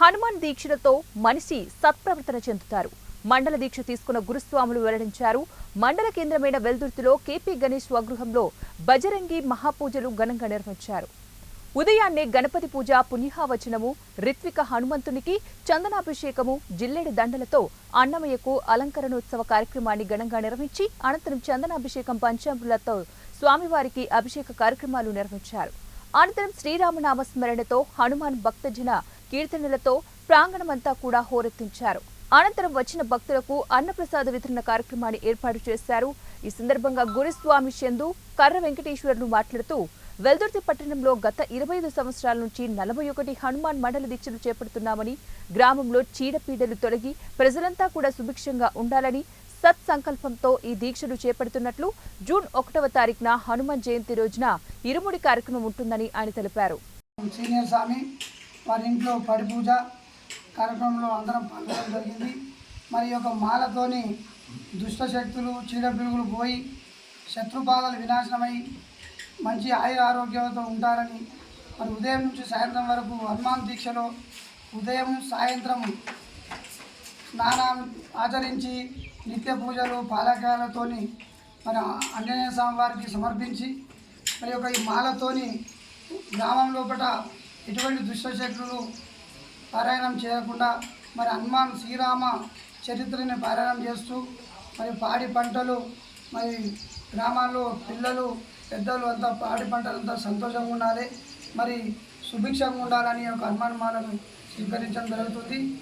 హనుమాన్ దీక్షలతో మనిషి సత్ప్రవర్తన చెందుతారు. మండల దీక్ష తీసుకున్న గురుస్వాములు వెల్లడించారు. మండల కేంద్రమైన వెల్దుర్తిలో కేపీ గణేష్ స్వగృహంలో బజరంగి మహాపూజలు ఘనంగా నిర్వహించారు. ఉదయాన్నే గణపతి పూజ, పుణ్యాహవచనము, రిత్విక హనుమంతునికి చందనాభిషేకము, జిల్లేడు దండలతో అన్నమయ్యకు అలంకరణోత్సవ కార్యక్రమాన్ని ఘనంగా నిర్వహించి అనంతరం చందనాభిషేకం, పంచామృతాలతో స్వామివారికి అభిషేక కార్యక్రమాలు నిర్వహించారు. అనంతరం శ్రీరామనామ స్మరణతో హనుమాన్ భక్తజన కీర్తనలతో ప్రాంగణమంతా కూడా హోరెత్తించారు. అనంతరం వచ్చిన భక్తులకు అన్నప్రసాద వితరణ కార్యక్రమాన్ని ఏర్పాటు చేశారు. ఈ సందర్భంగా గురుస్వామి చందు కర్ర వెంకటేశ్వర్లు మాట్లాడుతూ, వెల్దుర్తి పట్టణంలో గత 25 సంవత్సరాల నుంచి 41 హనుమాన్ మండల దీక్షలు చేపడుతున్నామని, గ్రామంలో చీడపీడలు తొలగి ప్రజలంతా కూడా సుభిక్షంగా ఉండాలని సత్సంకల్పంతో ఈ దీక్షలు చేపడుతున్నట్లు జూన్ 1వ తారీఖున హనుమాన్ జయంతి రోజున ఇరుముడి కార్యక్రమం ఉంటుందని ఆయన తెలిపారు. సీనియర్ స్వామి వారి ఇంట్లో పడి పూజ కార్యక్రమంలో అందరం పాల్గొనడం జరిగింది. మరి ఒక మాలతోని దుష్ట శక్తులు, చీడపిడుగులు పోయి శత్రుబాధలు వినాశనమై మంచి ఆయుర ఆరోగ్యంతో ఉంటారని, మరి ఉదయం నుంచి సాయంత్రం వరకు హనుమాన్ దీక్షలో ఉదయం సాయంత్రం స్నానం ఆచరించి నిత్య పూజలు పాలకాయలతోని మరి ఆంజనేయ స్వామి వారికి సమర్పించి మరి ఒక ఈ మాలతోని గ్రామం లోపల ఎటువంటి దుష్టశక్తులు పారాయణం చేయకుండా మరి హనుమాన్ శ్రీరామ చరిత్రని పారాయణం చేస్తూ మరి పాడి పంటలు, మరి గ్రామాల్లో పిల్లలు పెద్దలు అంతా పాడి పంటలంతా సంతోషంగా ఉండాలి, మరి సుభిక్షంగా ఉండాలని ఒక హనుమాన్ మాలను స్వీకరించడం జరుగుతుంది.